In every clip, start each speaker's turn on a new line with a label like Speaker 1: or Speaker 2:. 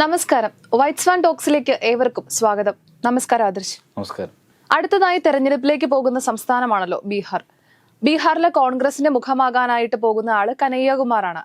Speaker 1: നമസ്കാരം. White swan ടോക്സിലേക്ക് ഏവർക്കും സ്വാഗതം. നമസ്കാരം ആദർശ്.
Speaker 2: നമസ്കാരം.
Speaker 1: അടുത്തതായി തെരഞ്ഞെടുപ്പിലേക്ക് പോകുന്ന സംസ്ഥാനമാണല്ലോ ബീഹാർ. ബീഹാറിലെ കോൺഗ്രസിന്റെ മുഖമാകാനായിട്ട് പോകുന്ന ആള് കനയ്യകുമാറാണ്.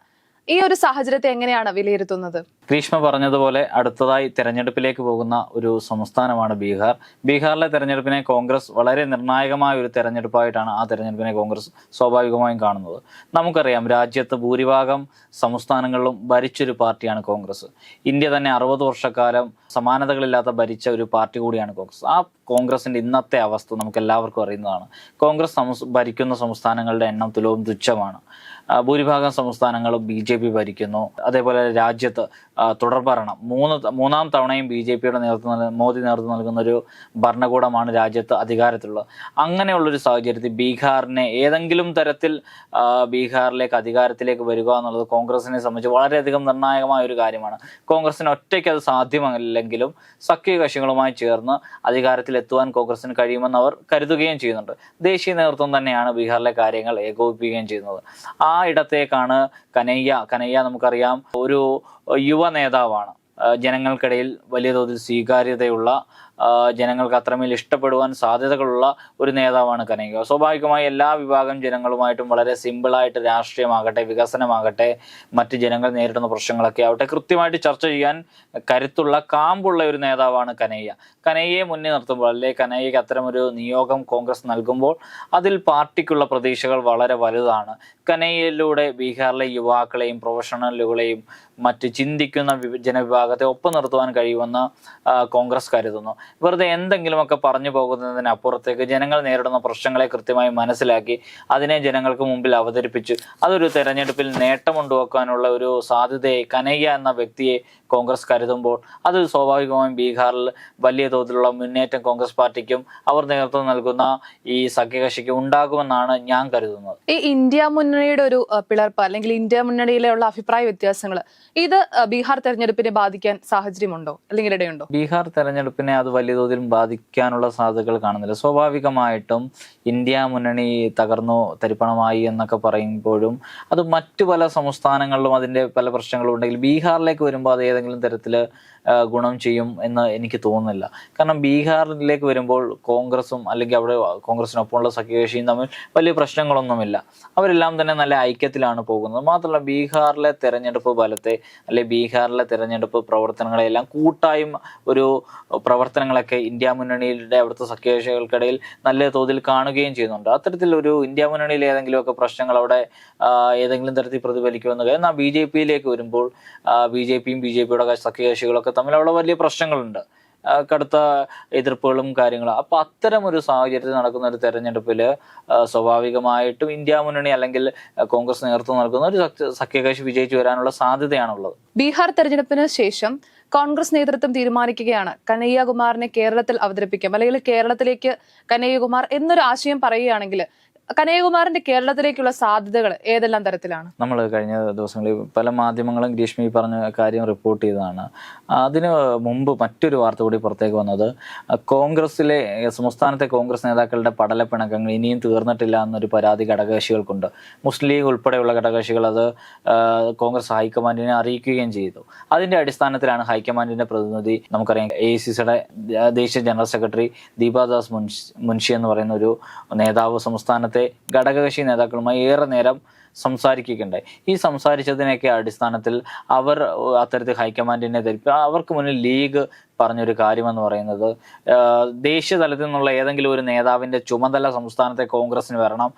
Speaker 1: ഈ ഒരു സാഹചര്യത്തെ എങ്ങനെയാണ് വിലയിരുത്തുന്നത്?
Speaker 2: ഗ്രീഷ്മ പറഞ്ഞതുപോലെ അടുത്തതായി തെരഞ്ഞെടുപ്പിലേക്ക് പോകുന്ന ഒരു സംസ്ഥാനമാണ് ബീഹാർ. ബീഹാറിലെ തെരഞ്ഞെടുപ്പിനെ കോൺഗ്രസ് വളരെ നിർണായകമായ ഒരു തെരഞ്ഞെടുപ്പായിട്ടാണ് ആ തെരഞ്ഞെടുപ്പിനെ കോൺഗ്രസ് സ്വാഭാവികമായും കാണുന്നത്. നമുക്കറിയാം, രാജ്യത്ത് ഭൂരിഭാഗം സംസ്ഥാനങ്ങളിലും ഭരിച്ചൊരു പാർട്ടിയാണ് കോൺഗ്രസ്. ഇന്ത്യ തന്നെ 60 വർഷക്കാലം സമാനതകളില്ലാത്ത ഭരിച്ച ഒരു പാർട്ടി കൂടിയാണ് കോൺഗ്രസ്. ആ കോൺഗ്രസിന്റെ ഇന്നത്തെ അവസ്ഥ നമുക്ക് എല്ലാവർക്കും അറിയുന്നതാണ്. കോൺഗ്രസ് ഭരിക്കുന്ന സംസ്ഥാനങ്ങളുടെ എണ്ണം തുലവും തുച്ഛമാണ്. ഭൂരിഭാഗം സംസ്ഥാനങ്ങളും BJP ഭരിക്കുന്നു. അതേപോലെ രാജ്യത്ത് തുടർഭരണം മൂന്നാം തവണയും BJPയുടെ മോദി നേതൃത്വം നൽകുന്ന ഒരു ഭരണകൂടമാണ് രാജ്യത്ത് അധികാരത്തിലുള്ളത്. അങ്ങനെയുള്ളൊരു സാഹചര്യത്തിൽ ബീഹാറിനെ ഏതെങ്കിലും തരത്തിൽ ബീഹാറിലേക്ക് അധികാരത്തിലേക്ക് വരിക എന്നുള്ളത് കോൺഗ്രസിനെ സംബന്ധിച്ച് വളരെയധികം നിർണായകമായ ഒരു കാര്യമാണ്. കോൺഗ്രസിന് ഒറ്റയ്ക്ക് അത് സാധ്യമല്ലെങ്കിലും സഖ്യകക്ഷികളുമായി ചേർന്ന് അധികാരത്തിലെത്തുവാൻ കോൺഗ്രസിന് കഴിയുമെന്ന് അവർ കരുതുകയും ചെയ്യുന്നുണ്ട്. ദേശീയ നേതൃത്വം തന്നെയാണ് ബീഹാറിലെ കാര്യങ്ങൾ ഏകോപിപ്പിക്കുകയും ചെയ്യുന്നത്. ആ ഇടത്തേക്കാണ് കനയ്യ നമുക്കറിയാം, ഒരു യുവ നേതാവാണ്. ജനങ്ങൾക്കിടയിൽ വലിയ തോതിൽ സ്വീകാര്യതയുള്ള, ജനങ്ങൾക്ക് അത്രമേൽ ഇഷ്ടപ്പെടുവാൻ സാധ്യതകളുള്ള ഒരു നേതാവാണ് കനയ്യ. സ്വാഭാവികമായി എല്ലാ വിഭാഗം ജനങ്ങളുമായിട്ടും വളരെ സിമ്പിളായിട്ട് രാഷ്ട്രീയമാകട്ടെ, വികസനമാകട്ടെ, മറ്റ് ജനങ്ങൾ നേരിടുന്ന പ്രശ്നങ്ങളൊക്കെ ആവട്ടെ കൃത്യമായിട്ട് ചർച്ച ചെയ്യാൻ കരുത്തുള്ള, കാമ്പുള്ള ഒരു നേതാവാണ് കനയ്യയെ മുന്നിൽ നിർത്തുമ്പോൾ, അല്ലെ കനയ്യയ്ക്ക് അത്തരമൊരു നിയോഗം കോൺഗ്രസ് നൽകുമ്പോൾ അതിൽ പാർട്ടിക്കുള്ള പ്രതീക്ഷകൾ വളരെ വലുതാണ്. കനയ്യയിലൂടെ ബീഹാറിലെ യുവാക്കളെയും പ്രൊഫഷണലുകളെയും മറ്റ് ചിന്തിക്കുന്ന ജനവിഭാഗത്തെ ഒപ്പം നിർത്തുവാൻ കഴിയുമെന്ന് കോൺഗ്രസ് കരുതുന്നു. വെറുതെ എന്തെങ്കിലുമൊക്കെ പറഞ്ഞു പോകുന്നതിനപ്പുറത്തേക്ക് ജനങ്ങൾ നേരിടുന്ന പ്രശ്നങ്ങളെ കൃത്യമായി മനസ്സിലാക്കി അതിനെ ജനങ്ങൾക്ക് മുമ്പിൽ അവതരിപ്പിച്ച് അതൊരു തെരഞ്ഞെടുപ്പിൽ നേട്ടമുണ്ടാക്കാനുള്ള ഒരു സാധ്യതയെ കനയ്യ എന്ന വ്യക്തിയെ കോൺഗ്രസ് കരുതുമ്പോൾ അത് സ്വാഭാവികമായും ബീഹാറിൽ വലിയ തോതിലുള്ള മുന്നേറ്റം കോൺഗ്രസ് പാർട്ടിക്കും അവർ നേതൃത്വം നൽകുന്ന ഈ സഖ്യകക്ഷിക്കും ഉണ്ടാകുമെന്നാണ് ഞാൻ കരുതുന്നത്.
Speaker 1: ഈ ഇന്ത്യ മുന്നണിയുടെ ഒരു പിളർപ്പ് അല്ലെങ്കിൽ ഇന്ത്യ മുന്നണിയിലുള്ള അഭിപ്രായ വ്യത്യാസങ്ങൾ ഇത് ബീഹാർ തെരഞ്ഞെടുപ്പിനെ ബാധിക്കാൻ സാഹചര്യമുണ്ടോ അല്ലെങ്കിൽ ഇടയുണ്ടോ?
Speaker 2: ബീഹാർ തെരഞ്ഞെടുപ്പിനെ അത് വലിയ തോതിൽ ബാധിക്കാനുള്ള സാധ്യതകൾ കാണുന്നില്ല. സ്വാഭാവികമായിട്ടും ഇന്ത്യ മുന്നണി തകർന്നു തരിപ്പണമായി എന്നൊക്കെ പറയുമ്പോഴും അത് മറ്റു പല സംസ്ഥാനങ്ങളിലും അതിൻ്റെ പല പ്രശ്നങ്ങളും ഉണ്ടെങ്കിൽ ബീഹാറിലേക്ക് വരുമ്പോൾ അത് ഏതെങ്കിലും തരത്തിൽ ഗുണം ചെയ്യും എന്ന് എനിക്ക് തോന്നുന്നില്ല. കാരണം ബീഹാറിലേക്ക് വരുമ്പോൾ കോൺഗ്രസും അല്ലെങ്കിൽ അവിടെ കോൺഗ്രസിനൊപ്പമുള്ള സഖ്യകക്ഷിയും തമ്മിൽ വലിയ പ്രശ്നങ്ങളൊന്നുമില്ല. അവരെല്ലാം തന്നെ നല്ല ഐക്യത്തിലാണ് പോകുന്നത്. മാത്രമല്ല, ബീഹാറിലെ തെരഞ്ഞെടുപ്പ് ഫലത്തെ അല്ലെങ്കിൽ ബീഹാറിലെ തെരഞ്ഞെടുപ്പ് പ്രവർത്തനങ്ങളെല്ലാം കൂട്ടായും ഒരു പ്രവർത്തനങ്ങളൊക്കെ ഇന്ത്യ മുന്നണിയുടെ അവിടുത്തെ സഖ്യകക്ഷികൾക്കിടയിൽ നല്ല തോതിൽ കാണുകയും ചെയ്യുന്നുണ്ട്. അത്തരത്തിലൊരു ഇന്ത്യ മുന്നണിയിൽ ഏതെങ്കിലുമൊക്കെ പ്രശ്നങ്ങൾ അവിടെ ഏതെങ്കിലും തരത്തിൽ പ്രതിഫലിക്കുമെന്ന് എന്നാൽ BJPയിലേക്ക് വരുമ്പോൾ BJPയും BJPയുടെ സഖ്യകക്ഷികളൊക്കെ തമ്മിൽ അവിടെ വലിയ പ്രശ്നങ്ങളുണ്ട്, കടുത്ത എതിർപ്പുകളും കാര്യങ്ങളും. അപ്പൊ അത്തരം ഒരു സാഹചര്യത്തിൽ നടക്കുന്ന ഒരു തെരഞ്ഞെടുപ്പിൽ സ്വാഭാവികമായിട്ടും ഇന്ത്യ മുന്നണി അല്ലെങ്കിൽ കോൺഗ്രസ് നേതൃത്വം നൽകുന്ന ഒരു സഖ്യകക്ഷി വിജയിച്ചു വരാനുള്ള സാധ്യതയാണുള്ളത്.
Speaker 1: ബീഹാർ തെരഞ്ഞെടുപ്പിന് ശേഷം കോൺഗ്രസ് നേതൃത്വം തീരുമാനിക്കുകയാണ് കനയ്യകുമാറിനെ കേരളത്തിൽ അവതരിപ്പിക്കാം, അല്ലെങ്കിൽ കേരളത്തിലേക്ക് കനയ്യകുമാർ എന്നൊരു ആശയം പറയുകയാണെങ്കിൽ കനയ്യകുമാറിന്റെ കേരളത്തിലേക്കുള്ള സാധ്യതകൾ ഏതെല്ലാം തരത്തിലാണ്? നമ്മൾ
Speaker 2: കഴിഞ്ഞ ദിവസങ്ങളിൽ പല മാധ്യമങ്ങളും ഗ്രീഷ്മി പറഞ്ഞ കാര്യം റിപ്പോർട്ട് ചെയ്തതാണ്. അതിന് മുമ്പ് മറ്റൊരു വാർത്ത കൂടി പുറത്തേക്ക് വന്നത്, കോൺഗ്രസിലെ സംസ്ഥാനത്തെ കോൺഗ്രസ് നേതാക്കളുടെ പടലപ്പിണക്കങ്ങൾ ഇനിയും തീർന്നിട്ടില്ല എന്നൊരു പരാതി ഘടകകക്ഷികൾക്കുണ്ട്. മുസ്ലിം ലീഗ് ഉൾപ്പെടെയുള്ള ഘടകകക്ഷികൾ അത് കോൺഗ്രസ് ഹൈക്കമാൻഡിനെ അറിയിക്കുകയും ചെയ്തു. അതിന്റെ അടിസ്ഥാനത്തിലാണ് ഹൈക്കമാൻഡിന്റെ പ്രതിനിധി, നമുക്കറിയാം AICCയുടെ ദേശീയ ജനറൽ സെക്രട്ടറി ദീപാദാസ് മുൻഷി എന്ന് പറയുന്ന ഒരു നേതാവ് സംസ്ഥാനത്തെ ഘടകകക്ഷി നേതാക്കളുമായി ഏറെ നേരം സംസാരിക്കുകയുണ്ടായി. ഈ സംസാരിച്ചതിനൊക്കെ അടിസ്ഥാനത്തിൽ അവർ അത്തരത്തിൽ ഹൈക്കമാൻഡിനെ ധരിപ്പിക്കുക. അവർക്ക് മുന്നിൽ ലീഗ് പറഞ്ഞൊരു കാര്യമെന്ന് പറയുന്നത്, ദേശീയ തലത്തിൽ നിന്നുള്ള ഏതെങ്കിലും ഒരു നേതാവിൻ്റെ ചുമതല സംസ്ഥാനത്തെ കോൺഗ്രസിന് വരണം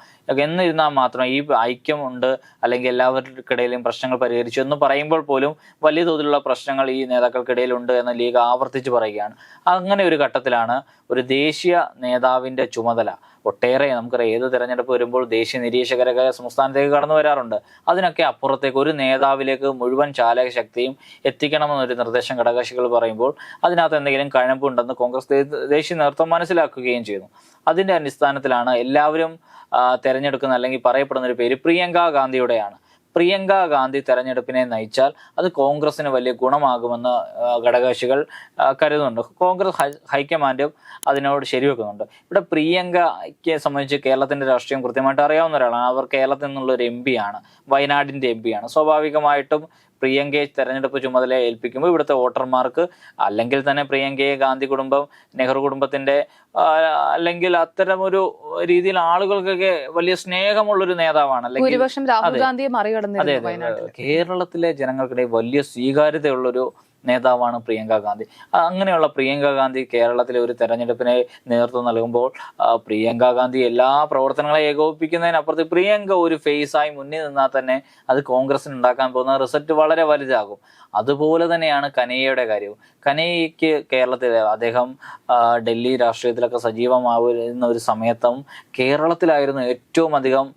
Speaker 2: എന്നിരുന്നാൽ മാത്രം ഈ ഐക്യമുണ്ട് അല്ലെങ്കിൽ എല്ലാവർക്കിടയിലും പ്രശ്നങ്ങൾ പരിഹരിച്ചു എന്ന് പറയുമ്പോൾ പോലും വലിയ തോതിലുള്ള പ്രശ്നങ്ങൾ ഈ നേതാക്കൾക്കിടയിലുണ്ട് എന്ന് ലീഗ് ആവർത്തിച്ച് പറയുകയാണ്. അങ്ങനെ ഒരു ഘട്ടത്തിലാണ് ഒരു ദേശീയ നേതാവിൻ്റെ ചുമതല, ഒട്ടേറെ നമുക്കറിയാം ഏത് തെരഞ്ഞെടുപ്പ് വരുമ്പോൾ ദേശീയ നിരീക്ഷകരൊക്കെ സംസ്ഥാനത്തേക്ക് കടന്നു വരാറുണ്ട്, അതിനൊക്കെ അപ്പുറത്തേക്ക് ഒരു നേതാവിലേക്ക് മുഴുവൻ ചാലക ശക്തിയും എത്തിക്കണമെന്നൊരു നിർദ്ദേശം ഘടകകക്ഷികൾ പറയുമ്പോൾ അതിനകത്ത് എന്തെങ്കിലും കഴമ്പുണ്ടെന്ന് കോൺഗ്രസ് ദേശീയ നേതൃത്വം മനസ്സിലാക്കുകയും ചെയ്യുന്നു. അതിന്റെ അടിസ്ഥാനത്തിലാണ് എല്ലാവരും തെരഞ്ഞെടുക്കുന്ന അല്ലെങ്കിൽ പറയപ്പെടുന്ന ഒരു പേര് പ്രിയങ്ക ഗാന്ധിയുടെയാണ്. പ്രിയങ്ക ഗാന്ധി തെരഞ്ഞെടുപ്പിനെ നയിച്ചാൽ അത് കോൺഗ്രസിന് വലിയ ഗുണമാകുമെന്ന് ഘടകകക്ഷികൾ കരുതുന്നുണ്ട്. കോൺഗ്രസ് ഹൈക്കമാൻഡും അതിനോട് ശരിവെക്കുന്നുണ്ട്. ഇവിടെ പ്രിയങ്കയെ സംബന്ധിച്ച് കേരളത്തിന്റെ രാഷ്ട്രീയം കൃത്യമായിട്ട് അറിയാവുന്ന ഒരാളാണ്. അവർ കേരളത്തിൽ നിന്നുള്ള ഒരു MP ആണ്, വയനാടിന്റെ MP ആണ്. സ്വാഭാവികമായിട്ടും പ്രിയങ്കയെ തെരഞ്ഞെടുപ്പ് ചുമതല ഏൽപ്പിക്കുമ്പോൾ ഇവിടുത്തെ വോട്ടർമാർക്ക് അല്ലെങ്കിൽ തന്നെ പ്രിയങ്കയെ ഗാന്ധി കുടുംബം, നെഹ്റു കുടുംബത്തിന്റെ അല്ലെങ്കിൽ അത്തരം ഒരു രീതിയിൽ ആളുകൾക്കൊക്കെ വലിയ സ്നേഹമുള്ളൊരു നേതാവാണ്. അല്ലെങ്കിൽ
Speaker 1: ഭൂരിപക്ഷം രാഹുൽ ഗാന്ധിയെ
Speaker 2: അതെ
Speaker 1: മറികടന്നിരുന്നു
Speaker 2: അതെ
Speaker 1: വയനാട്ടിൽ.
Speaker 2: കേരളത്തിലെ ജനങ്ങൾക്കിടയിൽ വലിയ സ്വീകാര്യതയുള്ളൊരു നേതാവാണ് പ്രിയങ്ക ഗാന്ധി. അങ്ങനെയുള്ള പ്രിയങ്ക ഗാന്ധി കേരളത്തിലെ ഒരു തെരഞ്ഞെടുപ്പിന് നേതൃത്വം നൽകുമ്പോൾ പ്രിയങ്ക ഗാന്ധി എല്ലാ പ്രവർത്തനങ്ങളെ ഏകോപിപ്പിക്കുന്നതിനപ്പുറത്ത് പ്രിയങ്ക ഒരു ഫേസായി മുന്നിൽ നിന്നാൽ തന്നെ അത് കോൺഗ്രസിന് ഉണ്ടാക്കാൻ പോകുന്ന റിസൾട്ട് വളരെ വലുതാകും. അതുപോലെ തന്നെയാണ് കനയ്യയുടെ കാര്യവും. കനയ്യയ്ക്ക് കേരളത്തിൽ അദ്ദേഹം ഡൽഹി രാഷ്ട്രീയത്തിലൊക്കെ സജീവമാവുന്ന ഒരു സമയത്തും കേരളത്തിലായിരുന്നു ഏറ്റവും അധികം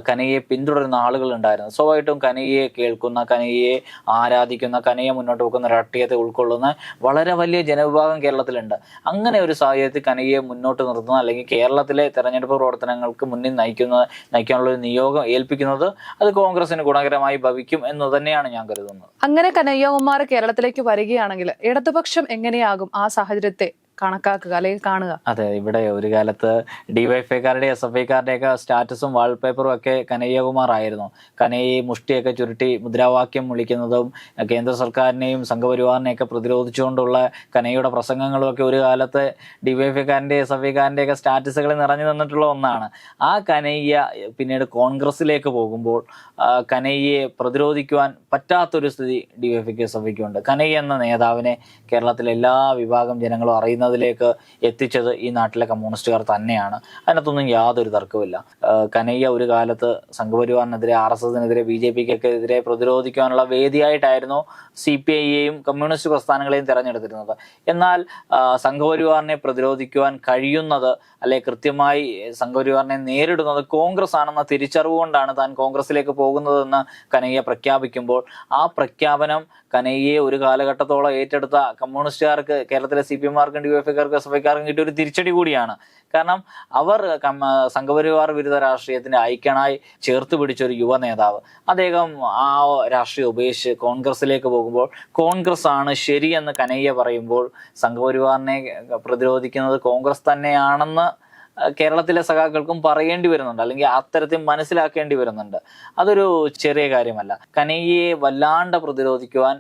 Speaker 2: കനയ്യയെ പിന്തുടരുന്ന ആളുകൾ ഉണ്ടായിരുന്നു. സ്വാഭാവികമായിട്ടും കനയ്യയെ കേൾക്കുന്ന, കനയ്യയെ ആരാധിക്കുന്ന, കനയ്യ മുന്നോട്ട് വെക്കുന്ന രാഷ്ട്രീയത്തെ ഉൾക്കൊള്ളുന്ന വളരെ വലിയ ജനവിഭാഗം കേരളത്തിലുണ്ട്. അങ്ങനെ ഒരു സാഹചര്യത്തിൽ കനയ്യയെ മുന്നോട്ട് നിർത്തുന്ന അല്ലെങ്കിൽ കേരളത്തിലെ തെരഞ്ഞെടുപ്പ് പ്രവർത്തനങ്ങൾക്ക് മുന്നിൽ നയിക്കാനുള്ള ഒരു നിയോഗം ഏൽപ്പിക്കുന്നത് അത് കോൺഗ്രസിന് ഗുണകരമായി ഭവിക്കും എന്ന് തന്നെയാണ് ഞാൻ കരുതുന്നത്.
Speaker 1: അങ്ങനെ കനയ്യകുമാർ കേരളത്തിലേക്ക് വരികയാണെങ്കിൽ ഇടതുപക്ഷം എങ്ങനെയാകും ആ സാഹചര്യത്തെ കണക്കാക്കുക അല്ലെങ്കിൽ കാണുക?
Speaker 2: അതെ, ഇവിടെ ഒരു കാലത്ത് ഡിവൈഎഫ്ഐക്കാരുടെ SFIക്കാരുടെ ഒക്കെ സ്റ്റാറ്റസും വാൾപേപ്പറും ഒക്കെ കനയ്യകുമാർ ആയിരുന്നു. കനയ്യയെ മുഷ്ടിയൊക്കെ ചുരുട്ടി മുദ്രാവാക്യം വിളിക്കുന്നതും കേന്ദ്ര സർക്കാരിനെയും സംഘപരിവാറിനെയൊക്കെ പ്രതിരോധിച്ചുകൊണ്ടുള്ള കനയ്യയുടെ പ്രസംഗങ്ങളും ഒക്കെ ഒരു കാലത്ത് ഡിവൈഎഫ്ഐക്കാരൻ്റെ SFIക്കാരൻ്റെ ഒക്കെ സ്റ്റാറ്റസുകളിൽ നിറഞ്ഞു നിന്നിട്ടുള്ള ഒന്നാണ്. ആ കനയ്യ പിന്നീട് കോൺഗ്രസിലേക്ക് പോകുമ്പോൾ കനയ്യയെ പ്രതിരോധിക്കുവാൻ പറ്റാത്തൊരു സ്ഥിതി ഡിവൈഎഫ്ഐക്ക് SFIക്കും ഉണ്ട്. കനയ്യ എന്ന നേതാവിനെ കേരളത്തിലെ എല്ലാ വിഭാഗം ജനങ്ങളും അറിയുന്നതിലേക്ക് എത്തിച്ചത് ഈ നാട്ടിലെ കമ്മ്യൂണിസ്റ്റുകാർ തന്നെയാണ്. അതിനകത്തൊന്നും യാതൊരു തർക്കവുമില്ല. കനയ്യ ഒരു കാലത്ത് സംഘപരിവാറിനെതിരെ, RSSനെതിരെ, BJPക്കൊക്കെ എതിരെ പ്രതിരോധിക്കാനുള്ള വേദിയായിട്ടായിരുന്നു CPIയെയും കമ്മ്യൂണിസ്റ്റ് പ്രസ്ഥാനങ്ങളെയും തിരഞ്ഞെടുത്തിരുന്നത്. എന്നാൽ സംഘപരിവാറിനെ പ്രതിരോധിക്കുവാൻ കഴിയുന്നത് അല്ലെ കൃത്യമായി സംഘപരിവാറിനെ നേരിടുന്നത് കോൺഗ്രസ് ആണെന്ന തിരിച്ചറിവ് കൊണ്ടാണ് താൻ കോൺഗ്രസിലേക്ക് പോകുന്നതെന്ന് കനയ്യ പ്രഖ്യാപിക്കുമ്പോൾ ആ പ്രഖ്യാപനം കനയ്യയെ ഒരു കാലഘട്ടത്തോളം ഏറ്റെടുത്ത കമ്മ്യൂണിസ്റ്റുകാർക്ക്, കേരളത്തിലെ CPMമാർക്കും DYFIക്കാർക്കും SFIക്കാർക്കും കിട്ടിയ ഒരു തിരിച്ചടി കൂടിയാണ്. കാരണം അവർ സംഘപരിവാർ വിരുദ്ധ രാഷ്ട്രീയത്തിന്റെ ഐക്യനായി ചേർത്ത് പിടിച്ച ഒരു യുവ നേതാവ്, അദ്ദേഹം ആ രാഷ്ട്രീയം ഉപേക്ഷിച്ച് കോൺഗ്രസിലേക്ക് പോകുമ്പോൾ കോൺഗ്രസ് ആണ് ശരിയെന്ന് കനയ്യ പറയുമ്പോൾ സംഘപരിവാറിനെ പ്രതിരോധിക്കുന്നത് കോൺഗ്രസ് തന്നെയാണെന്ന് കേരളത്തിലെ സഖാക്കൾക്കും പറയേണ്ടി വരുന്നുണ്ട്, അല്ലെങ്കിൽ അത്തരത്തിൽ മനസ്സിലാക്കേണ്ടി വരുന്നുണ്ട്. അതൊരു ചെറിയ കാര്യമല്ല. കനയ്യയെ വല്ലാണ്ട് പ്രതിരോധിക്കുവാൻ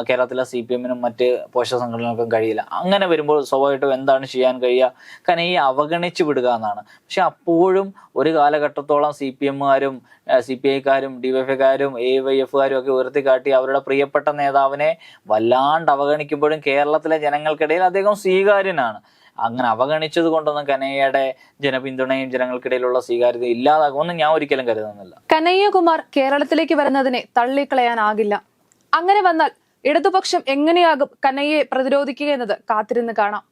Speaker 2: കേരളത്തിലെ CPMനും മറ്റ് പോഷക സംഘടനകൾക്കും കഴിയില്ല. അങ്ങനെ വരുമ്പോൾ സ്വാഭാവികമായിട്ടും എന്താണ് ചെയ്യാൻ കഴിയുക? കനയ്യയെ അവഗണിച്ചു വിടുക എന്നാണ്. പക്ഷെ അപ്പോഴും ഒരു കാലഘട്ടത്തോളം CPMകാരും CPIക്കാരും DYFIക്കാരും AYFകാരും ഒക്കെ ഉയർത്തിക്കാട്ടി അവരുടെ പ്രിയപ്പെട്ട നേതാവിനെ വല്ലാണ്ട് അവഗണിക്കുമ്പോഴും കേരളത്തിലെ ജനങ്ങൾക്കിടയിൽ അദ്ദേഹം സ്വീകാര്യനാണ്. അങ്ങനെ അവഗണിച്ചത് കൊണ്ടൊന്നും കനയ്യയുടെ ജനപിന്തുണയും ജനങ്ങൾക്കിടയിലുള്ള സ്വീകാര്യത ഇല്ലാതാകുമെന്ന് ഞാൻ ഒരിക്കലും കരുതുന്നില്ല.
Speaker 1: കനയ്യകുമാർ കേരളത്തിലേക്ക് വരുന്നതിനെ തള്ളിക്കളയാനാകില്ല. അങ്ങനെ വന്നാൽ ഇടതുപക്ഷം എങ്ങനെയാകും കനയ്യയെ പ്രതിരോധിക്കുക എന്നത് കാത്തിരുന്ന് കാണാം.